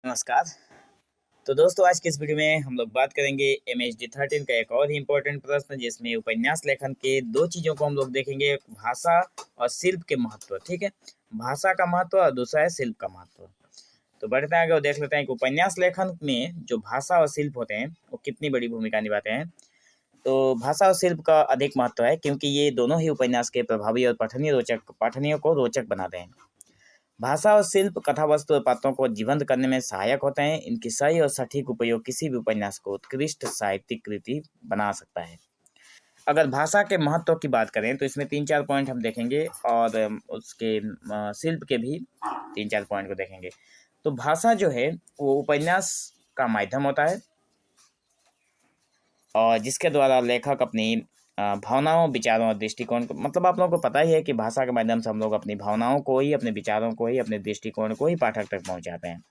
नमस्कार। तो दोस्तों आज के इस वीडियो में हम लोग बात करेंगे MHD13 का एक और ही इम्पोर्टेंट प्रश्न, जिसमें उपन्यास लेखन के दो चीज़ों को हम लोग देखेंगे, भाषा और शिल्प के महत्व। ठीक है, भाषा का महत्व और दूसरा है शिल्प का महत्व। तो बढ़ते हैं आगे और देख लेते हैं कि उपन्यास लेखन में जो भाषा और शिल्प होते हैं वो कितनी बड़ी भूमिका निभाते हैं। तो भाषा और शिल्प का अधिक महत्व है, क्योंकि ये दोनों ही उपन्यास के प्रभावी और पाठनीय को रोचक बनाते हैं। भाषा और शिल्प कथा वस्तु और पात्रों को जीवंत करने में सहायक होते हैं। इनकी सही और सटीक उपयोग किसी भी उपन्यास को उत्कृष्ट साहित्यिक कृति बना सकता है। अगर भाषा के महत्व की बात करें तो इसमें 3-4 पॉइंट हम देखेंगे, और उसके शिल्प के भी 3-4 पॉइंट को देखेंगे। तो भाषा जो है वो उपन्यास का माध्यम होता है, और जिसके द्वारा लेखक अपनी भावनाओं, विचारों और दृष्टिकोण को, मतलब आप लोगों को पता ही है कि भाषा के माध्यम से हम लोग अपनी भावनाओं को ही, अपने विचारों को ही, अपने दृष्टिकोण को ही पाठक तक पहुंचाते हैं।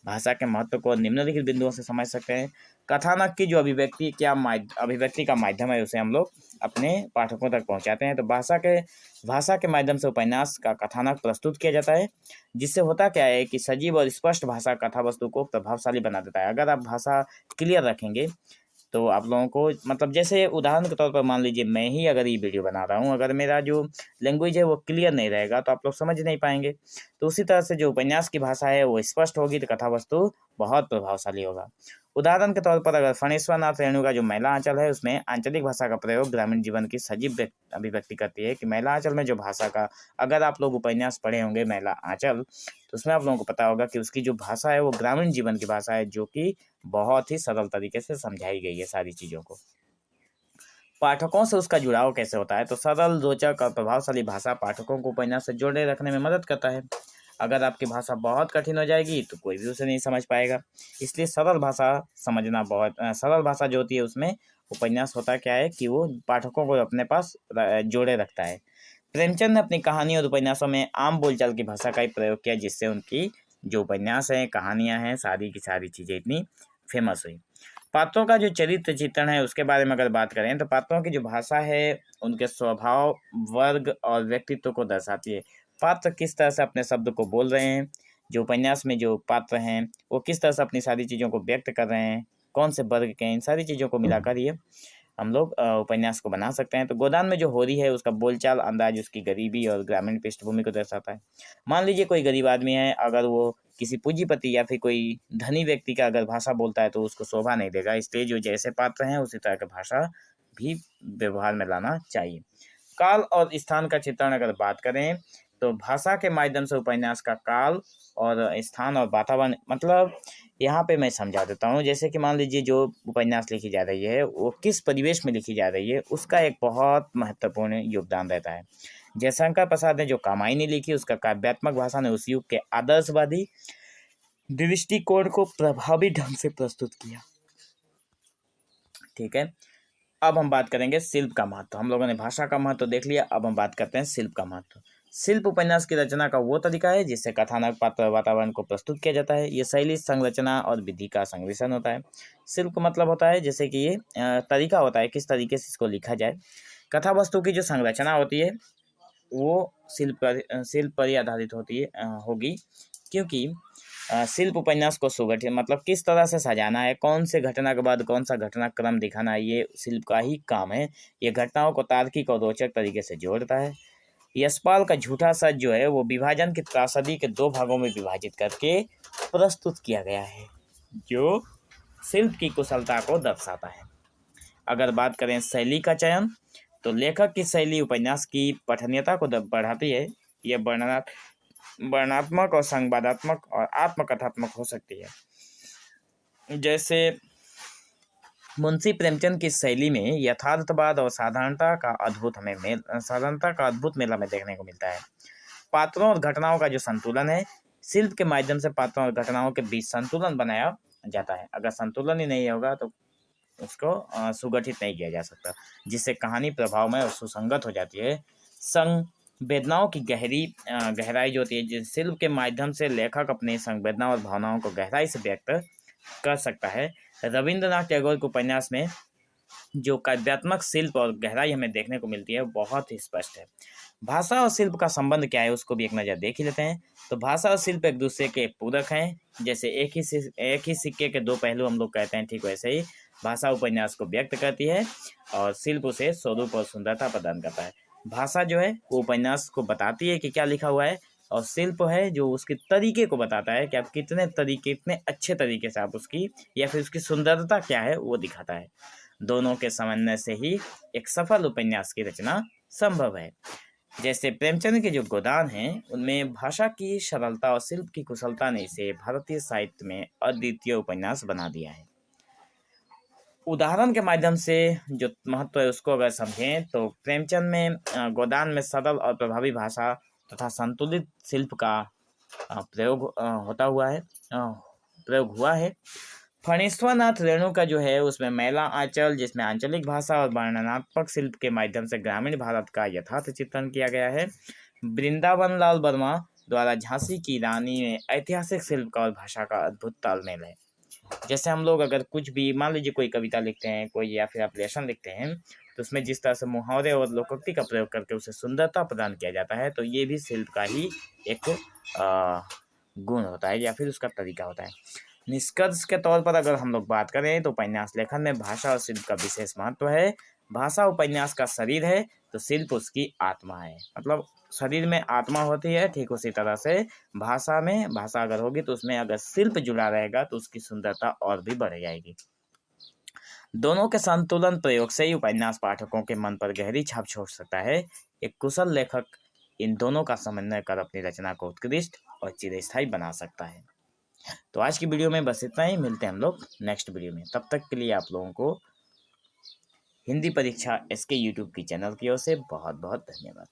भाषा के महत्व को निम्नलिखित बिंदुओं से समझ सकते हैं। कथानक की जो अभिव्यक्ति का माध्यम है, उसे हम लोग अपने पाठकों तक पहुंचाते हैं। तो भाषा के माध्यम से उपन्यास का कथानक प्रस्तुत किया जाता है, जिससे होता क्या है कि सजीव और स्पष्ट भाषा कथा वस्तु को प्रभावशाली बना देता है। अगर आप भाषा क्लियर रखेंगे तो आप लोगों को, मतलब जैसे उदाहरण के तौर पर मान लीजिए मैं ही अगर ये वीडियो बना रहा हूँ, अगर मेरा जो लैंग्वेज है वो क्लियर नहीं रहेगा तो आप लोग समझ नहीं पाएंगे। तो उसी तरह से जो उपन्यास की भाषा है वो स्पष्ट होगी तो कथा वस्तु बहुत प्रभावशाली होगा। उदाहरण के तौर पर अगर फणेश्वर नाथ रेणु का जो मैला आंचल है, उसमें आंचलिक भाषा का प्रयोग ग्रामीण जीवन की सजीव अभिव्यक्ति करती है। कि मैला आंचल में जो भाषा का, अगर आप लोग उपन्यास पढ़े होंगे मैला आंचल, तो उसमें आप लोगों को पता होगा कि उसकी जो भाषा है वो ग्रामीण जीवन की भाषा है, जो कि बहुत ही सरल तरीके से समझाई गई है सारी चीज़ों को। पाठकों से उसका जुड़ाव कैसे होता है? तो सरल, रोचक और प्रभावशाली भाषा पाठकों को उपन्यास से जोड़े रखने में मदद करता है। अगर आपकी भाषा बहुत कठिन हो जाएगी तो कोई भी उसे नहीं समझ पाएगा। इसलिए सरल भाषा समझना सरल भाषा जो होती है, उसमें उपन्यास होता क्या है कि वो पाठकों को अपने पास जोड़े रखता है। प्रेमचंद ने अपनी कहानी और उपन्यासों में आम बोलचाल की भाषा का ही प्रयोग किया, जिससे उनकी जो उपन्यास हैं, कहानियाँ हैं, सारी की सारी चीज़ें इतनी फेमस हुई। पात्रों का जो चरित्र चित्रण है उसके बारे में अगर बात करें तो पात्रों की जो भाषा है उनके स्वभाव, वर्ग और व्यक्तित्व को दर्शाती है। पात्र किस तरह से अपने शब्द को बोल रहे हैं, जो उपन्यास में जो पात्र हैं वो किस तरह से अपनी सारी चीज़ों को व्यक्त कर रहे हैं, कौन से वर्ग के हैं, इन सारी चीज़ों को मिलाकर ये हम लोग उपन्यास को बना सकते हैं। तो गोदान में जो होरी है उसका बोलचाल अंदाज उसकी गरीबी और ग्रामीण पृष्ठभूमि को दर्शाता है। मान लीजिए कोई गरीब आदमी है, अगर वो किसी पूंजीपति या फिर कोई धनी व्यक्ति का अगर भाषा बोलता है तो उसको शोभा नहीं देगा। इसलिए जो जैसे पात्र हैं उसी तरह की भाषा भी व्यवहार में लाना चाहिए। काल और स्थान का चित्रण अगर बात करें तो भाषा के माध्यम से उपन्यास का काल और स्थान और वातावरण, मतलब यहाँ पे मैं समझा देता हूँ। जैसे कि मान लीजिए जो उपन्यास लिखी जा रही है वो किस परिवेश में लिखी जा रही है, उसका एक बहुत महत्वपूर्ण योगदान रहता है। जयशंकर प्रसाद ने जो कामायनी लिखी, उसका काव्यात्मक भाषा ने उस युग के आदर्शवादी दृष्टिकोण को प्रभावी ढंग से प्रस्तुत किया। ठीक है, अब हम बात करेंगे शिल्प का महत्व। हम लोगों ने भाषा का महत्व देख लिया, अब हम बात करते हैं शिल्प का महत्व। शिल्प उपन्यास की रचना का वो तरीका है जिससे कथानक, पात्र, वातावरण को प्रस्तुत किया जाता है। ये शैली, संरचना और विधि का संमिश्रण होता है। शिल्प मतलब होता है जैसे कि ये तरीका होता है किस तरीके से इसको लिखा जाए। कथा वस्तु की जो संरचना होती है वो शिल्प पर ही आधारित होगी, क्योंकि शिल्प उपन्यास को सुगठित, मतलब किस तरह से सजाना है, कौन से घटना के बाद कौन सा घटनाक्रम दिखाना है, ये शिल्प का ही काम है। ये घटनाओं को तार्किक और रोचक तरीके से जोड़ता है। यशपाल का झूठा सच जो है वो विभाजन की त्रासदी के 2 भागों में विभाजित करके प्रस्तुत किया गया है, जो शिल्प की कुशलता को दर्शाता है। अगर बात करें शैली का चयन, तो लेखक की शैली उपन्यास की पठनीयता को बढ़ाती है। यह वर्णनात्मक और संवादात्मक और आत्मकथात्मक हो सकती है। जैसे मुंशी प्रेमचंद की शैली में यथार्थवाद और साधारणता का अद्भुत मेला में देखने को मिलता है। पात्रों और घटनाओं का जो संतुलन है, शिल्प के माध्यम से पात्रों और घटनाओं के बीच संतुलन बनाया जाता है। अगर संतुलन ही नहीं होगा तो उसको सुगठित नहीं किया जा सकता, जिससे कहानी प्रभावमय और सुसंगत हो जाती है। संवेदनाओं की गहराई जो होती है, जिस शिल्प के माध्यम से लेखक अपनी संवेदना और भावनाओं को गहराई से व्यक्त कर सकता है। रविंद्रनाथ टैगोर के उपन्यास में जो काव्यात्मक शिल्प और गहराई हमें देखने को मिलती है बहुत ही स्पष्ट है। भाषा और शिल्प का संबंध क्या है उसको भी एक नज़र देख ही लेते हैं। तो भाषा और शिल्प एक दूसरे के पूरक हैं। जैसे एक ही सिक्के के दो पहलू हम लोग कहते हैं, ठीक वैसे ही भाषा उपन्यास को व्यक्त करती है और शिल्प उसे स्वरूप और सुंदरता प्रदान करता है। भाषा जो है वो उपन्यास को बताती है कि क्या लिखा हुआ है, और शिल्प है जो उसके तरीके को बताता है कि आप कितने अच्छे तरीके से आप उसकी या फिर उसकी सुंदरता क्या है वो दिखाता है। दोनों के समन्वय से ही एक सफल उपन्यास की रचना संभव है। जैसे प्रेमचंद के जो गोदान हैं उनमें भाषा की सरलता और शिल्प की कुशलता ने इसे भारतीय साहित्य में अद्वितीय उपन्यास बना दिया है। उदाहरण के माध्यम से जो महत्व है उसको अगर समझें तो प्रेमचंद में गोदान में सरल और प्रभावी भाषा तथा संतुलित शिल्प का प्रयोग हुआ है। फणीश्वरनाथ रेणु का जो है उसमें मैला आंचल, जिसमें आंचलिक भाषा और वर्णनात्मक शिल्प के माध्यम से ग्रामीण भारत का यथार्थ चित्रण किया गया है। वृंदावन लाल वर्मा द्वारा झांसी की रानी में ऐतिहासिक शिल्प और भाषा का अद्भुत तालमेल है। जैसे हम लोग अगर कुछ भी मान लीजिए कोई कविता लिखते हैं कोई या फिर आप लेसन लिखते हैं तो उसमें जिस तरह से मुहावरे और लोकोक्ति का प्रयोग करके उसे सुंदरता प्रदान किया जाता है, तो ये भी शिल्प का ही एक गुण होता है या फिर उसका तरीका होता है। निष्कर्ष के तौर पर अगर हम लोग बात करें तो उपन्यास लेखन में भाषा और शिल्प का विशेष महत्व है। भाषा उपन्यास का शरीर है तो शिल्प उसकी आत्मा है। मतलब शरीर में आत्मा होती है, ठीक उसी तरह से भाषा अगर होगी तो उसमें अगर शिल्प जुड़ा रहेगा तो उसकी सुंदरता और भी बढ़ जाएगी। दोनों के संतुलन प्रयोग से ही उपन्यास पाठकों के मन पर गहरी छाप छोड़ सकता है। एक कुशल लेखक इन दोनों का समन्वय कर अपनी रचना को उत्कृष्ट और चिरस्थायी बना सकता है। तो आज की वीडियो में बस इतना ही, मिलते हैं हम लोग नेक्स्ट वीडियो में। तब तक के लिए आप लोगों को हिंदी परीक्षा SK YouTube की चैनल की ओर से बहुत बहुत धन्यवाद।